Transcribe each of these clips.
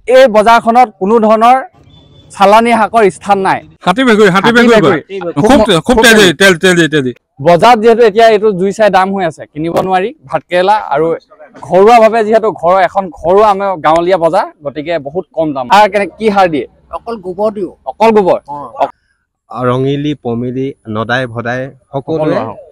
এই বজাৰখনত কোনো ধৰণৰ চালানী শাকৰ স্থান নাই। হাতী বেগুৰি খুব তেজি বজাৰত যিহেতু এতিয়া এইটো জুই চাই দাম হৈ আছে, কিনিব নোৱাৰি। ভাতকেৰেলা আৰু ঘৰুৱাভাৱে যিহেতু এখন ঘৰুৱা আমাৰ গাঁৱলীয়া বজাৰ, গতিকে বহুত কম দাম। সাৰ কি সাৰ দিয়ে? অকল গোবৰ দিওঁ। অকল গোবৰ? ৰঙিলি পমিলি নদাই ভদাই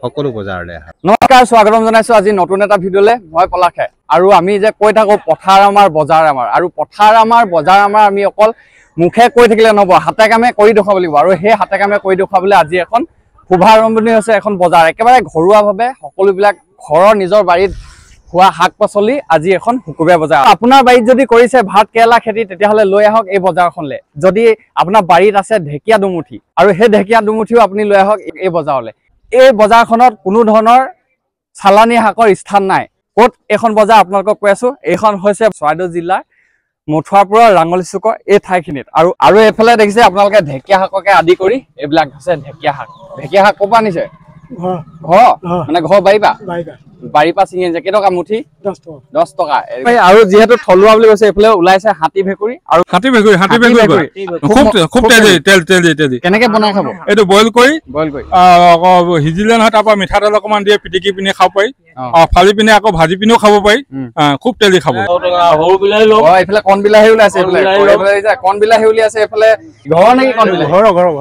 সকলো বজাৰলৈ আহে। নমস্কাৰ, স্বাগতম জনাইছো আজি নতুন এটা ভিডিঅ'লে। মই পলাশে আৰু আমি যে কৈ থাকো পথাৰ আমাৰ বজাৰ আমাৰ, আৰু পথাৰ আমাৰ বজাৰ আমাৰ আমি অকল মুখে কৈ থাকিলে নহব, হাতে কামে কৰি দেখুৱাব লাগিব। আৰু সেই হাতে কামে কৰি দেখুৱাবলৈ আজি এখন শুভাৰম্ভণি হৈছে এখন বজাৰ, একেবাৰে ঘৰুৱাভাৱে সকলোবিলাক ঘৰৰ নিজৰ বাৰীত হোৱা শাক পাচলি আজি এখন শুকুৰবাৰ বজাৰ। আপোনাৰ বাৰীত যদি কৰিছে ভাত কেৰেলা খেতি, তেতিয়াহ'লে লৈ আহক এই বজাৰখনলৈ। যদি আপোনাৰ বাৰীত আছে ঢেকীয়া দুমুঠি, আৰু সেই ঢেকীয়া দুমুঠিও আপুনি লৈ আহক এই বজাৰলৈ। এই বজাৰখনত কোনো ধৰণৰ চালানী শাকৰ স্থান নাই। ক'ত এইখন বজাৰ আপোনালোকক কৈ আছো, এইখন হৈছে চৰাইদেউ জিলাৰ মথুৰাপুৰৰ ৰাঙলী চুকৰ এই ঠাইখিনিত। আৰু এইফালে দেখিছে আপোনালোকে ঢেকীয়া শাককে আদি কৰি এইবিলাক হৈছে ঢেকীয়া শাক। ঢেকীয়া শাক ক'ৰ পৰা আনিছে? ঘৰ মানে ঘৰ বাৰীৰ পৰা ছিঙি আনিছে। কেইটকা মুঠি? 10 টকা। আৰু যিহেতু থলুৱা বুলি কৈছে, এইফালে ওলাইছে হাতী ভেকুৰী আৰু হাতী বেগুৰি খুব তেজি। কেনেকে বনাই খাব? এইটো বইল কৰি সিজিলে নহয়, তাৰ পৰা মিঠাতেল অকমান দিয়ে, পিটিকি পিনে খাব পাৰি, ফালি পিনে আকৌ ভাজি পিনেও খাব পাৰি। খুব তেজি খাব। এইফালে কণ বিলাহী ওলাইছে, কণ বিলাহী উলিয়াইছে। এইফালে ঘৰৰ নেকি কণ বিলাহী?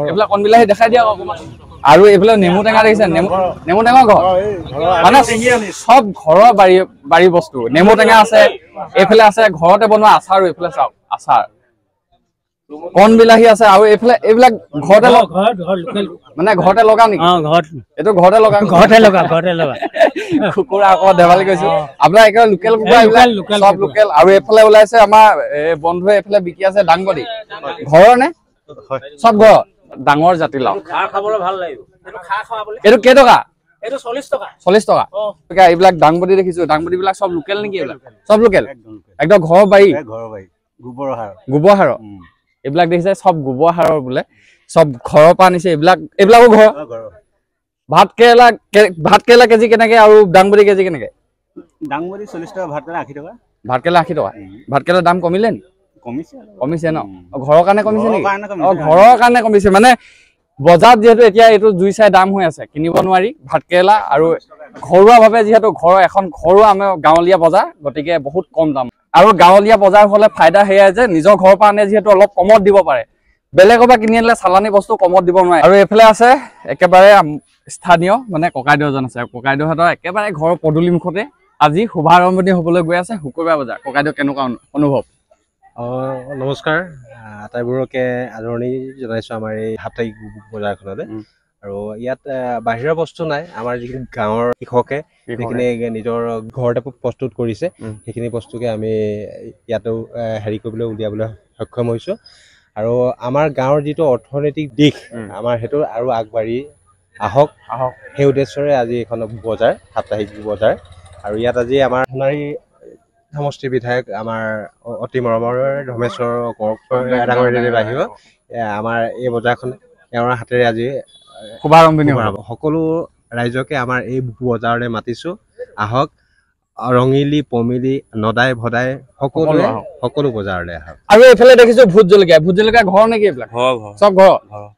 এইফালে কণ বিলাহী দেখাই দিয়া অকমান। আৰু এইফালে নেমু টেঙা দেখিছে, নেমু টেঙা ঘৰ মানে চব ঘৰৰ বাৰী বস্তু। নেমু টেঙা আছে, এইফালে আছে ঘৰতে বনোৱা আচাৰো, এইফালে চাওক আচাৰ, কণ বিলাহী আছে। আৰু এইফালে এইবিলাক ঘৰতে মানে ঘৰতে লগা নেকি? এইটো ঘৰতে লগা কুকুৰা আকৌ ধেমালি কৈছো। আপোনাৰ একেবাৰে লোকেল কুকুৰা, চব লোকেল। আৰু এইফালে ওলাইছে আমাৰ বন্ধুৱে এইফালে বিকি আছে দাংবডি। ঘৰৰ নে? চব ঘৰৰ। ডাঙৰ জাতিলাও ভাল লাগিব। এইটো কেইটকা? 40 টকা। এইবিলাক দাংবডি দেখিছো, দাংবডি বিলাক চব লোকেল নেকি? এইবিলাক চব লোকেল, একদম ঘৰৰ বাৰী, গোবৰ সাৰৰ। এইবিলাক দেখিছে চব গোবৰ সাৰৰ বোলে, চব ঘৰৰ পৰা আনিছে। এইবিলাকো ঘৰ। ভাত কেৰেলা কেজি কেনেকে আৰু দাংবডি কেজি কেনেকে? দাংবডি 40 টকা, ভাতকেৰেলা 80 টকা। ভাতকেৰেলা 80 টকা। ভাতকেৰেলাৰ দাম কমিলে নি? কমিছে ন? ঘৰৰ কাৰণে কমিছে নেকি? ঘৰৰ কাৰণে কমিছে। মানে বজাৰত যিহেতু এতিয়া এইটো জুই চাই দাম হৈ আছে, কিনিব নোৱাৰি ভাতকেৰেলা। আৰু ঘৰুৱাভাৱে যিহেতু এখন ঘৰুৱা আমাৰ গাঁৱলীয়া বজাৰ, গতিকে বহুত কম দাম। আৰু গাঁৱলীয়া বজাৰ হলে ফাইদা সেয়াই যে নিজৰ ঘৰৰ পৰা আনে যিহেতু অলপ কমত দিব পাৰে। বেলেগৰ পৰা কিনি আনিলে চালানী বস্তু কমত দিব নোৱাৰে। আৰু এইফালে আছে একেবাৰে স্থানীয় মানে ককাইদেউজন আছে, ককাইদেউহঁতৰ একেবাৰে ঘৰৰ পদূলি মুখতে আজি শুভাৰম্ভণি হবলৈ গৈ আছে শুকুৰবাৰ বজাৰ। ককাইদেউ কেনেকুৱা অনুভৱ? নমস্কাৰ, আটাইবোৰকে আদৰণি জনাইছো আমাৰ এই সাপ্তাহিক বজাৰখনতে। আৰু ইয়াত বাহিৰৰ বস্তু নাই, আমাৰ যিখিনি গাঁৱৰ কৃষকে যিখিনি নিজৰ ঘৰতে প্ৰস্তুত কৰিছে, সেইখিনি বস্তুকে আমি ইয়াতো কৰিবলৈ উলিয়াবলৈ সক্ষম হৈছো। আৰু আমাৰ গাঁৱৰ যিটো অৰ্থনৈতিক দিশ, আমাৰ সেইটো আৰু আগবাঢ়ি আহক, সেই উদ্দেশ্যৰে আজি এখন বজাৰ, সাপ্তাহিক বজাৰ। আৰু ইয়াত আজি আমাৰ সোণাৰী সমষ্টিৰ বিধায়ক আমাৰ অতি মৰমৰ ধৰ্মেশ্বৰ ডাঙৰীয়াদেৱে আহিব। আমাৰ এই বজাৰখন তেওঁৰ হাতেৰে আজি শুভাৰম্ভণি হ'ব। সকলো ৰাইজকে আমাৰ এই বজাৰলৈ মাতিছো, আহক। ৰঙিলি পমিলি নদাই ভদাই সকলো বজাৰলৈ আহক। আৰু এইফালে দেখিছো ভোট জলকীয়া ঘৰ নেকি? এইবিলাক চব ঘৰ।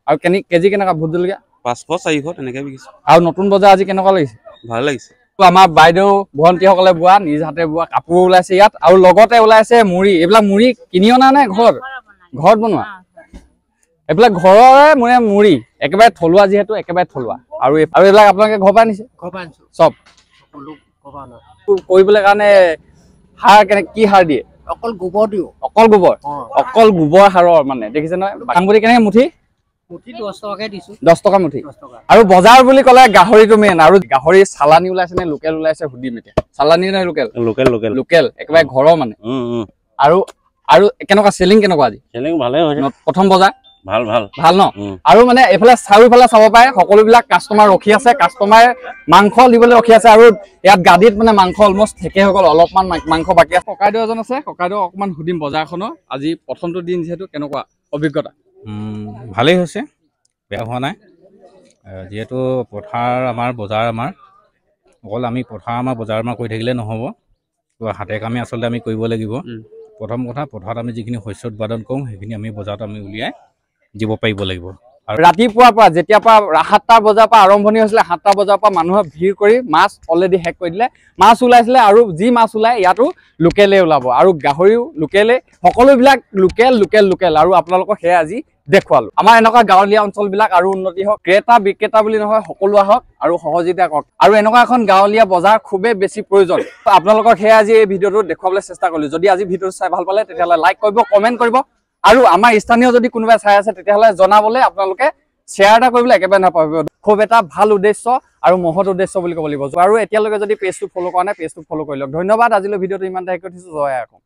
আৰু কেজি কেনেকুৱা ভোট জলকীয়া? 500-400 তেনেকে বিকিছো। আৰু নতুন বজাৰ আজি কেনেকুৱা লাগিছে? ভাল লাগিছে। আমাৰ বাইদেউ ভন্টিসকলে বোৱা, নিজ হাতে বোৱা কাপোৰ ওলাইছে ইয়াত। আৰু লগতে ওলাইছে মুড়ি। এইবিলাক মুড়ি কিনি অনা নে ঘৰত বনোৱা? এইবিলাক ঘৰৰে মুড়ি, একেবাৰে থলুৱা, যিহেতু একেবাৰে থলুৱা। আৰু এইবিলাক আপোনালোকে ঘৰ পৰা আনিছে? চব কৰিবলৈ কাৰণে সাৰ কি সাৰ দিয়ে? অকল গোবৰ দিওঁ। অকল গোবৰ সাৰৰ মানে দেখিছে নহয়। দাংবডি কেনেকে মুঠি? 10 টকাকে দিছো। 10 টকা মুঠি। আৰু বজাৰ বুলি ক'লে গাহৰিটো মেইন। আৰু গাহৰি চালানী ওলাইছে নে লোকেল ওলাইছে সুধিম এতিয়া। চালানী নে লোকেল? লোকেল একেবাৰে ঘৰৰ মানে। আৰু কেনেকুৱা চেলিং কেনেকুৱা আজি? চেলিং ভালে হৈছে। প্ৰথম বজাৰ ভাল ন? আৰু মানে এইফালে চাৰিওফালে চাব পাৰে সকলোবিলাক কাষ্টমাৰ ৰখি আছে, কাষ্টমাৰ মাংস দিবলৈ ৰখি আছে। আৰু ইয়াত গাদীত মানে মাংস অলমষ্ট শেষে হৈ গ'ল, অলপমান মাংস বাকী আছে। ককাইদেউ এজন আছে, ককাইদেউ অকমান সুধিম বজাৰখনৰ আজি প্ৰথমটো দিন যিহেতু কেনেকুৱা অভিজ্ঞতা? ভালেই হৈছে, বেয়া হোৱা নাই। যিহেতু পথাৰ আমাৰ বজাৰ আমাৰ, অকল আমি পথাৰ আমাৰ বজাৰ আমাৰ কৰি থাকিলে নহ'ব, হাতে কামে আচলতে আমি কৰিব লাগিব। প্ৰথম কথা পথাৰত আমি যিখিনি শস্য উৎপাদন কৰোঁ সেইখিনি আমি বজাৰত আমি উলিয়াই দিব পাৰিব লাগিব। ৰাতিপুৱাৰ পৰা যেতিয়াৰ পৰা 7টা বজাৰ পৰা আৰম্ভণি হৈছিলে 7টা বজাৰ পৰা মানুহে ভিৰ কৰি মাছ অলৰেডি শেষ কৰি দিলে। মাছ ওলাইছিলে আৰু যি মাছ ওলাই ইয়াতো লোকেলে ওলাব আৰু গাহৰিও লোকেলে, সকলোবিলাক লোকেল আৰু আপোনালোকক সেয়া আজি দেখুৱালো। আমাৰ এনেকুৱা গাঁৱলীয়া অঞ্চলবিলাক আৰু উন্নতি হওক, ক্ৰেতা বিক্ৰেতা বুলি নহয় সকলো আহক আৰু সহযোগিতা কৰক। আৰু এনেকুৱা এখন গাঁৱলীয়া বজাৰ খুবেই বেছি প্ৰয়োজন। আপোনালোকক সেয়া আজি এই ভিডিঅ'টো দেখুৱাবলৈ চেষ্টা কৰিলো। যদি আজি ভিডিঅ'টো চাই ভাল পালে তেতিয়াহ'লে লাইক কৰিব, কমেণ্ট কৰিব আৰু আমাৰ স্থানীয় যদি কোনোবাই চাই আছে তেতিয়াহ'লে জনাবলৈ আপোনালোকে শ্বেয়াৰ এটা কৰিবলৈ একেবাৰে নাপাহৰিব। খুব এটা ভাল উদ্দেশ্য আৰু মহৎ উদ্দেশ্য বুলি ক'ব লাগিব। আৰু এতিয়ালৈকে যদি পেজটো ফ'ল' কৰা নাই পেজটো ফ'ল' কৰি লওক। ধন্যবাদ। আজিলৈ ভিডিঅ'টো ইমানতে শেষ কৰি দিছোঁ। জয় আই অসম।